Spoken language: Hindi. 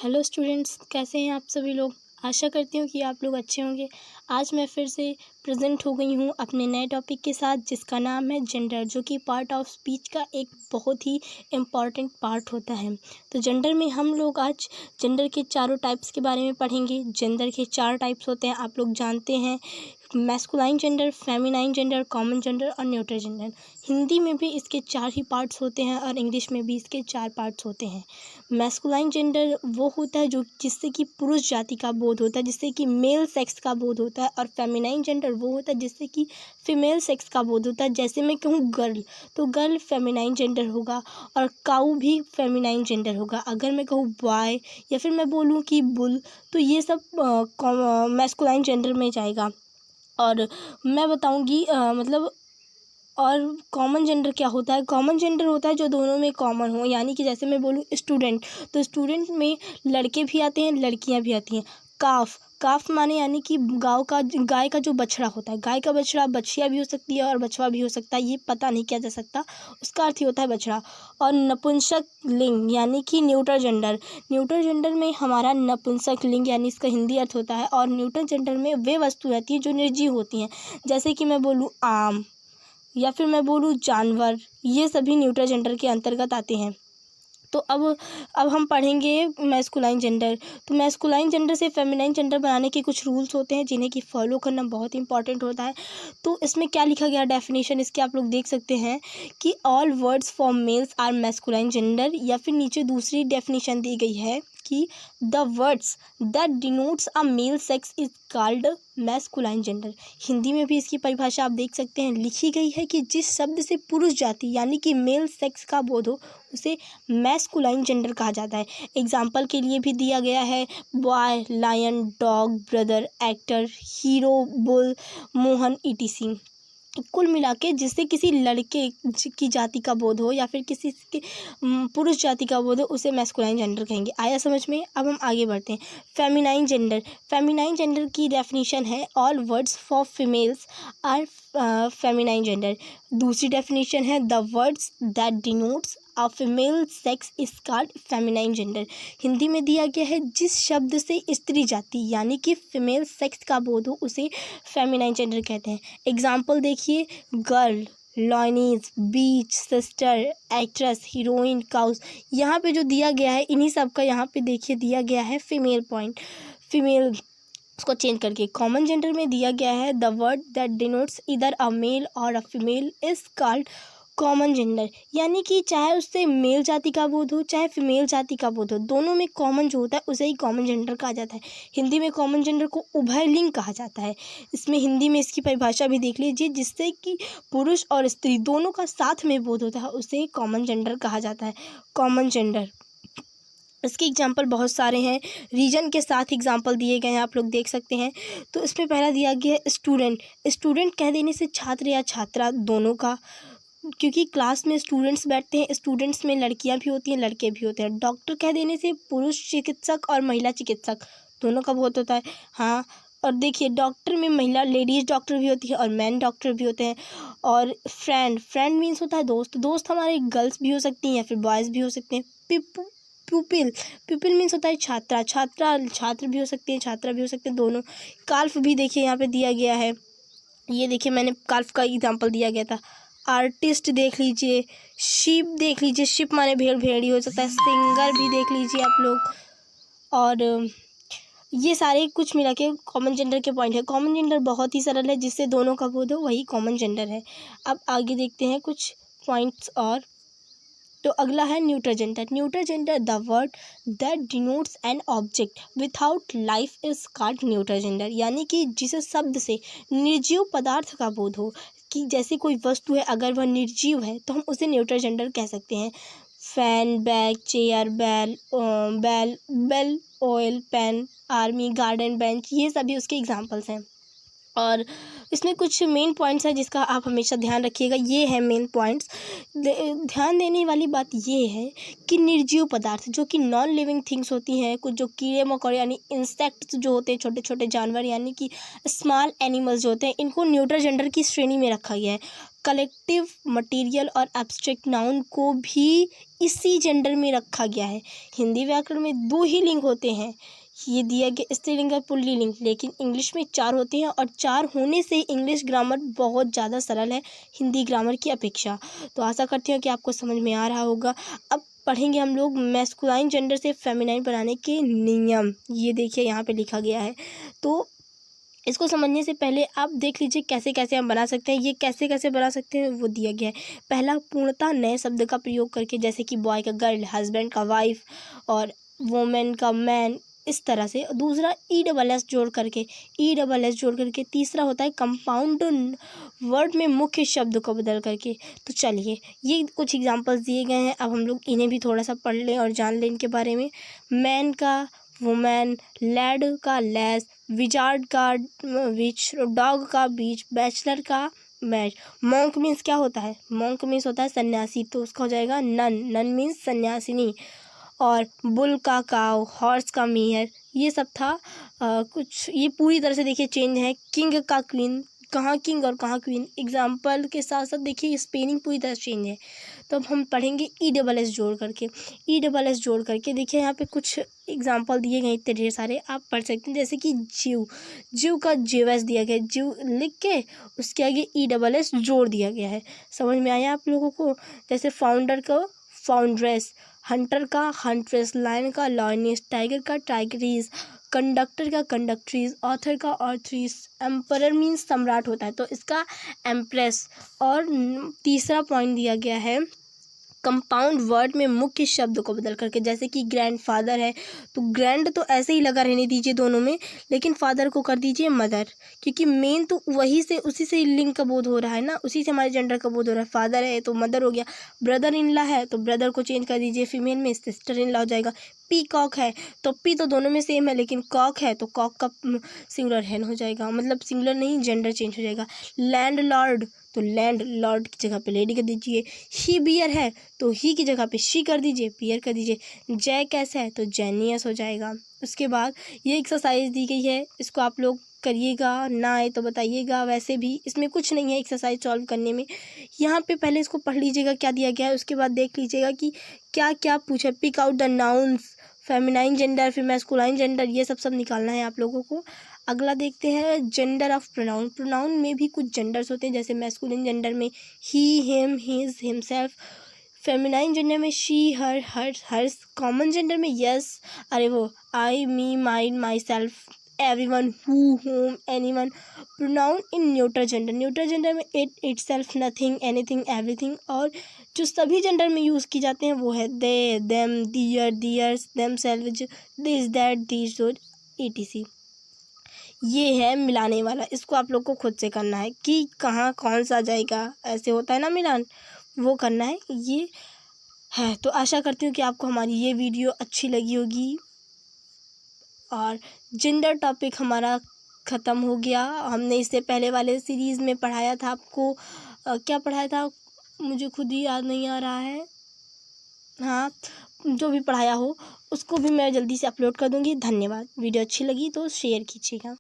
हेलो स्टूडेंट्स, कैसे हैं आप सभी लोग। आशा करती हूँ कि आप लोग अच्छे होंगे। आज मैं फिर से प्रेजेंट हो गई हूँ अपने नए टॉपिक के साथ, जिसका नाम है जेंडर, जो कि पार्ट ऑफ स्पीच का एक बहुत ही इम्पॉर्टेंट पार्ट होता है। तो जेंडर में हम लोग आज जेंडर के चारों टाइप्स के बारे में पढ़ेंगे। जेंडर के 4 टाइप्स होते हैं, आप लोग जानते हैं, masculine gender, feminine gender, common gender और न्यूट्रल जेंडर। हिंदी में भी इसके 4 ही पार्ट्स होते हैं और इंग्लिश में भी इसके 4 पार्ट्स होते हैं। मैस्कुलाइन जेंडर वो होता है जो जिससे कि पुरुष जाति का बोध होता है, जिससे कि मेल सेक्स का बोध होता है। और फेमिनाइन जेंडर वो होता है जिससे कि फीमेल सेक्स का बोध होता है। जैसे मैं कहूँ गर्ल, तो गर्ल फेमिनाइन जेंडर होगा और काऊ भी फेमिनाइन जेंडर होगा। अगर मैं कहूँ बॉय या फिर मैं बोलूँ कि बुल, तो ये सब मैस्कुलाइन जेंडर में जाएगा। और मैं बताऊँगी मतलब और कॉमन जेंडर क्या होता है। कॉमन जेंडर होता है जो दोनों में कॉमन हो, यानी कि जैसे मैं बोलूँ स्टूडेंट, तो स्टूडेंट में लड़के भी आते हैं, लड़कियां भी आती हैं। काफ, काफ माने यानी कि गाय का जो बछड़ा होता है, गाय का बछड़ा बछिया भी हो सकती है और बछवा भी हो सकता है, ये पता नहीं किया जा सकता, उसका अर्थ ही होता है बछड़ा। और नपुंसक लिंग यानी कि न्यूट्रल जेंडर, न्यूट्रल जेंडर में हमारा नपुंसक लिंग यानी इसका हिंदी अर्थ होता है। और न्यूट्रल जेंडर में वे वस्तु रहती है जो निर्जीव होती हैं, जैसे कि मैं बोलूँ आम या फिर मैं बोलूँ जानवर, ये सभी न्यूट्रल जेंडर के अंतर्गत आते हैं। तो अब हम पढ़ेंगे मैस्कुलाइन जेंडर। तो मैस्कुलाइन जेंडर से फेमिनाइन जेंडर बनाने के कुछ रूल्स होते हैं जिन्हें कि फॉलो करना बहुत इंपॉर्टेंट होता है। तो इसमें क्या लिखा गया डेफिनेशन, इसके आप लोग देख सकते हैं कि all words for males are masculine gender, या फिर नीचे दूसरी डेफिनेशन दी गई है कि the words that denotes a male sex is called masculine gender. Hindi में भी इसकी परिभाषा आप देख सकते हैं, लिखी गई है कि जिस शब्द से पुरुष जाति यानी कि मेल सेक्स का बोध हो उसे मैस्कुलाइन जेंडर कहा जाता है। एग्जाम्पल के लिए भी दिया गया है boy, lion, dog, brother, actor, hero, bull, Mohan, ETC. कुल मिला के जिससे किसी लड़के की जाति का बोध हो या फिर किसी के पुरुष जाति का बोध हो, उसे मैस्कुलाइन जेंडर कहेंगे। आया समझ में। अब हम आगे बढ़ते हैं। फेमिनाइन जेंडर, फेमिनाइन जेंडर की डेफिनेशन है all words for females are feminine gender. दूसरी डेफिनेशन है the words that denotes a female sex is called feminine gender. Hindi में दिया गया है जिस शब्द से स्त्री जाति यानी कि फीमेल सेक्स का बोध हो उसे फेमिनाइन जेंडर कहते हैं। एग्जाम्पल देखिए, गर्ल, लॉयनीज, बीच, सिस्टर, एक्ट्रेस, हीरोइन, काउस। यहाँ पे जो दिया गया है इन्हीं सब का यहाँ पे देखिए दिया गया है फीमेल पॉइंट, फीमेल उसको चेंज करके। कॉमन जेंडर में दिया गया है द वर्ड दैट डिनोट्स इधर अ मेल और a female is called common gender, यानी कि चाहे उससे मेल जाति का बोध हो चाहे फीमेल जाति का बोध हो, दोनों में कॉमन जो होता है उसे ही कॉमन जेंडर कहा जाता है। हिंदी में कॉमन जेंडर को उभयलिंग कहा जाता है। इसमें हिंदी में इसकी परिभाषा भी देख लीजिए, जिससे कि पुरुष और स्त्री दोनों का साथ में बोध होता है उसे कॉमन जेंडर कहा जाता है। कॉमन जेंडर, इसके एग्जाम्पल बहुत सारे हैं, रीजन के साथ एग्जाम्पल दिए गए हैं, आप लोग देख सकते हैं। तो इसमें पहला दिया गया है स्टूडेंट। स्टूडेंट कह देने से छात्र या छात्रा दोनों का, क्योंकि क्लास में स्टूडेंट्स बैठते हैं, स्टूडेंट्स में लड़कियां भी होती हैं लड़के भी होते हैं। डॉक्टर कह देने से पुरुष चिकित्सक और महिला चिकित्सक दोनों का बहुत होता है। हाँ, और देखिए डॉक्टर में महिला लेडीज़ डॉक्टर भी होती है और मैन डॉक्टर भी होते हैं। और फ्रेंड, फ्रेंड मीन्स होता है दोस्त, दोस्त हमारे गर्ल्स भी हो सकती हैं या फिर बॉयज़ भी हो सकते हैं। प्यूपिल, प्यूपिल मीन्स होता है छात्रा, छात्रा छात्र भी हो सकते हैं छात्रा भी हो सकते हैं दोनों। काल्फ भी देखिए यहाँ पे दिया गया है, ये देखिए मैंने काल्फ का एग्जाम्पल दिया गया था। आर्टिस्ट देख लीजिए, शिप देख लीजिए, शिप माने भेड़, भेड़ी हो सकता है। सिंगर भी देख लीजिए आप लोग। और ये सारे कुछ मिला के कॉमन जेंडर के पॉइंट है। कॉमन जेंडर बहुत ही सरल है, जिससे दोनों का बोध हो वही कॉमन जेंडर है। अब आगे देखते हैं कुछ पॉइंट्स और। तो अगला है neutral gender. Neutral gender the word that denotes an object without life is called neutral gender, यानी कि जिस शब्द से निर्जीव पदार्थ का बोध हो, कि जैसे कोई वस्तु है अगर वह निर्जीव है तो हम उसे न्यूट्रल जेंडर कह सकते हैं। Fan, bag, chair, bell, oil, pen, army, garden, bench, ये सभी उसके एग्जाम्पल्स हैं। और इसमें कुछ मेन पॉइंट्स हैं जिसका आप हमेशा ध्यान रखिएगा। ये है मेन पॉइंट्स। ध्यान देने वाली बात ये है कि निर्जीव पदार्थ जो कि नॉन लिविंग थिंग्स होती हैं, कुछ जो कीड़े मकोड़े यानी इंसेक्ट्स जो होते हैं, छोटे छोटे जानवर यानी कि स्मॉल एनिमल्स जो होते हैं, इनको न्यूट्रल जेंडर की श्रेणी में रखा गया है। कलेक्टिव मटेरियल और एब्स्ट्रैक्ट नाउन को भी इसी जेंडर में रखा गया है। हिंदी व्याकरण में 2 ही लिंग होते हैं, ये दिया गया स्त्रीलिंग और पुल्लिंग, लेकिन इंग्लिश में 4 होते हैं और 4 होने से इंग्लिश ग्रामर बहुत ज़्यादा सरल है हिंदी ग्रामर की अपेक्षा। तो आशा करती हूँ कि आपको समझ में आ रहा होगा। अब पढ़ेंगे हम लोग मैस्कुलाइन जेंडर से फेमिनाइन बनाने के नियम। ये देखिए यहाँ पे लिखा गया है, तो इसको समझने से पहले आप देख लीजिए कैसे कैसे हम बना सकते हैं। ये कैसे कैसे बना सकते हैं वो दिया गया है। पहला, पूर्णतः नए शब्द का प्रयोग करके, जैसे कि बॉय का गर्ल, हस्बैंड का वाइफ और वोमेन का मैन, इस तरह से। दूसरा, ESS जोड़ करके, ESS जोड़ करके। तीसरा होता है कंपाउंड वर्ड में मुख्य शब्द को बदल करके। तो चलिए, ये कुछ एग्जांपल्स दिए गए हैं, अब हम लोग इन्हें भी थोड़ा सा पढ़ लें और जान लें इनके बारे में। मैन का वुमेन, लैड का लेस, विजार्ड का विच, डॉग का बीच, बैचलर का मैच। मॉन्क मीन्स क्या होता है? मॉन्क मीन्स होता है सन्यासी, तो उसका हो जाएगा नन। None means सन्यासिनी। और बुल का काव, हॉर्स का मेयर, ये सब था। कुछ ये पूरी तरह से देखिए चेंज है। किंग का क्वीन, कहाँ किंग और कहाँ क्वीन, एग्जाम्पल के साथ साथ देखिए स्पेलिंग पूरी तरह चेंज है। तो अब हम पढ़ेंगे ESS जोड़ करके। ESS जोड़ करके देखिए यहाँ पे कुछ एग्जाम्पल दिए गए, इतने ढेर सारे आप पढ़ सकते हैं। जैसे कि जीव, जीव का JS दिया गया है, जीव लिख के उसके आगे ESS जोड़ दिया गया है। समझ में आया आप लोगों को? जैसे फाउंडर का फाउंड्रेस, हंटर का हंट्रेस, लायन का लॉयनिस, टाइगर का टाइगरीज, कंडक्टर का कंडक्ट्रीज, ऑथर का ऑथरीज। एम्परर मीन्स सम्राट होता है, तो इसका एम्प्रेस। और तीसरा पॉइंट दिया गया है कंपाउंड वर्ड में मुख्य शब्द को बदल करके। जैसे कि ग्रैंडफादर है, तो ग्रैंड तो ऐसे ही लगा रहने दीजिए दोनों में, लेकिन फादर को कर दीजिए मदर, क्योंकि मेन तो वही से, उसी से लिंग का बोध हो रहा है ना, उसी से हमारे जेंडर का बोध हो रहा है। फादर है तो मदर हो गया, ब्रदर इन लॉ है तो ब्रदर को चेंज कर दीजिए, फीमेल में सिस्टर इन लॉ हो जाएगा। पीकॉक है तो पी तो दोनों में सेम है, लेकिन कॉक है तो कॉक का सिंगुलर हैन हो जाएगा, मतलब सिंगुलर नहीं, जेंडर चेंज हो जाएगा। लैंड लॉर्ड तो लैंड लॉर्ड की जगह पे लेडी कर दीजिए। ही बियर है तो ही की जगह पे शी कर दीजिए, पियर कर दीजिए। जैकएस है तो जेनियस हो जाएगा। उसके बाद ये एक्सरसाइज दी गई है, इसको आप लोग करिएगा, ना आए तो बताइएगा। वैसे भी इसमें कुछ नहीं है एक्सरसाइज सॉल्व करने में। यहाँ पे पहले इसको पढ़ लीजिएगा क्या दिया गया है, उसके बाद देख लीजिएगा कि क्या क्या पूछा। Pick out the nouns, feminine gender, फिर मैस्कुलाइन जेंडर, ये सब निकालना है आप लोगों को। अगला देखते हैं जेंडर ऑफ प्रोनाउन। प्रोनाउन में भी कुछ जेंडर्स होते हैं, जैसे मैस्कुलिन जेंडर में he, him, his, himself. Feminine gender में she, her, hers. Common gender में यस, अरे वो I, me, mine, myself, everyone, who, whom, anyone. Pronoun in neutral gender, neutral gender में it, itself, nothing, anything, everything. और जो सभी जेंडर में यूज़ की जाते हैं वो है they, them, their, theirs, themselves, this, that, these, those, etc। ये है मिलाने वाला, इसको आप लोग को खुद से करना है कि कहाँ कौन सा जाएगा, ऐसे होता है ना मिलान, वो करना है। ये है, तो आशा करती हूँ कि आपको हमारी ये वीडियो अच्छी लगी होगी। और जेंडर टॉपिक हमारा ख़त्म हो गया। हमने इससे पहले वाले सीरीज़ में पढ़ाया था आपको, क्या पढ़ाया था मुझे खुद ही याद नहीं आ रहा है। हाँ, जो भी पढ़ाया हो उसको भी मैं जल्दी से अपलोड कर दूँगी। धन्यवाद। वीडियो अच्छी लगी तो शेयर कीजिएगा।